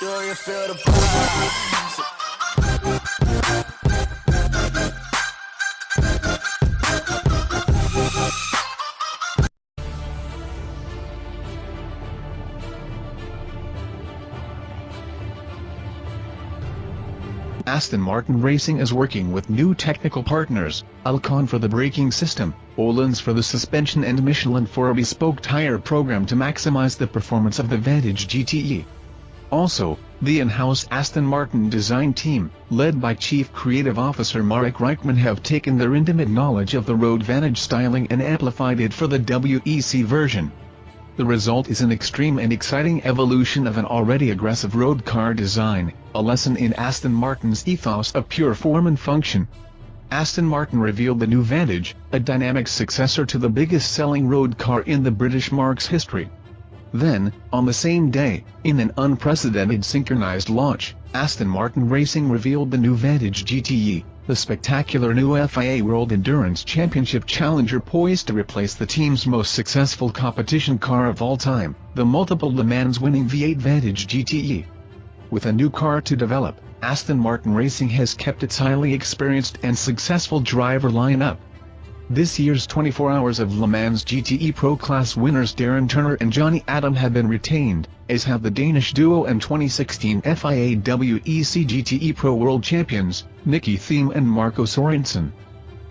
Do you feel the vibes? Aston Martin Racing is working with new technical partners, Alcon for the braking system, Öhlins for the suspension and Michelin for a bespoke tire program to maximize the performance of the Vantage GTE. Also, the in-house Aston Martin design team, led by Chief Creative Officer Mark Reichman, have taken their intimate knowledge of the road Vantage styling and amplified it for the WEC version. The result is an extreme and exciting evolution of an already aggressive road car design, a lesson in Aston Martin's ethos of pure form and function. Aston Martin revealed the new Vantage, a dynamic successor to the biggest-selling road car in the British marque's history. Then, on the same day, in an unprecedented synchronized launch, Aston Martin Racing revealed the new Vantage GTE, the spectacular new FIA World Endurance Championship challenger poised to replace the team's most successful competition car of all time, the multiple Le Mans-winning V8 Vantage GTE. With a new car to develop, Aston Martin Racing has kept its highly experienced and successful driver lineup. This year's 24 Hours of Le Mans GTE Pro Class winners Darren Turner and Johnny Adam have been retained, as have the Danish duo and 2016 FIA WEC GTE Pro World Champions, Nicky Thiem and Marco Sorensen.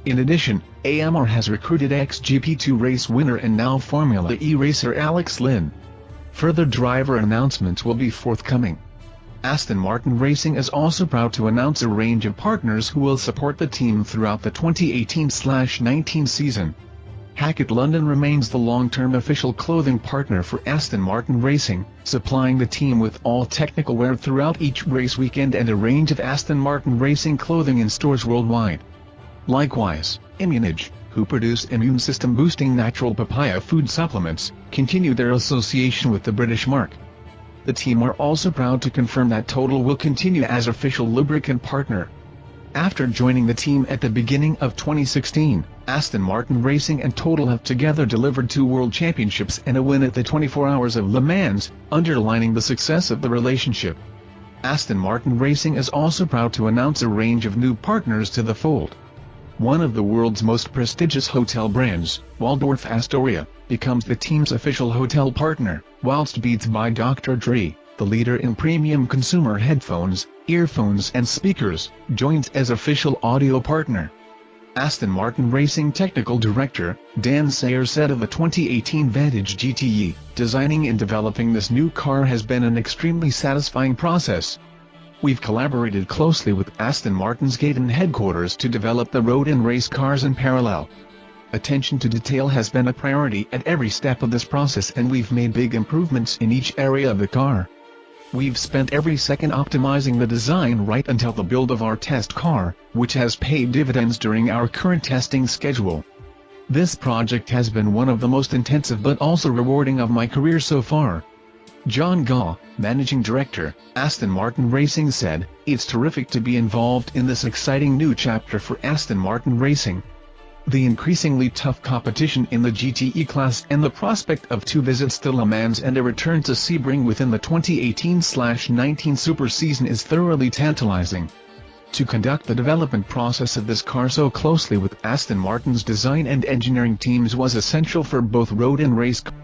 In addition, AMR has recruited ex-GP2 race winner and now Formula E racer Alex Lynn. Further driver announcements will be forthcoming. Aston Martin Racing is also proud to announce a range of partners who will support the team throughout the 2018-19 season. Hackett London remains the long-term official clothing partner for Aston Martin Racing, supplying the team with all technical wear throughout each race weekend and a range of Aston Martin Racing clothing in stores worldwide. Likewise, Immunage, who produce immune system-boosting natural papaya food supplements, continue their association with the British marque. The team are also proud to confirm that Total will continue as official lubricant partner. After joining the team at the beginning of 2016, Aston Martin Racing and Total have together delivered 2 world championships and a win at the 24 Hours of Le Mans, underlining the success of the relationship. Aston Martin Racing is also proud to announce a range of new partners to the fold. One of the world's most prestigious hotel brands, Waldorf Astoria, becomes the team's official hotel partner, whilst Beats by Dr. Dre, the leader in premium consumer headphones, earphones and speakers, joins as official audio partner. Aston Martin Racing Technical Director, Dan Sayer said of the 2018 Vantage GTE, "Designing and developing this new car has been an extremely satisfying process. We've collaborated closely with Aston Martin's Gaydon headquarters to develop the road and race cars in parallel. Attention to detail has been a priority at every step of this process and we've made big improvements in each area of the car. We've spent every second optimizing the design right until the build of our test car, which has paid dividends during our current testing schedule. This project has been one of the most intensive but also rewarding of my career so far." John Gaw, Managing Director, Aston Martin Racing said, "It's terrific to be involved in this exciting new chapter for Aston Martin Racing. The increasingly tough competition in the GTE class and the prospect of 2 visits to Le Mans and a return to Sebring within the 2018-19 Super season is thoroughly tantalizing. To conduct the development process of this car so closely with Aston Martin's design and engineering teams was essential for both road and race cars.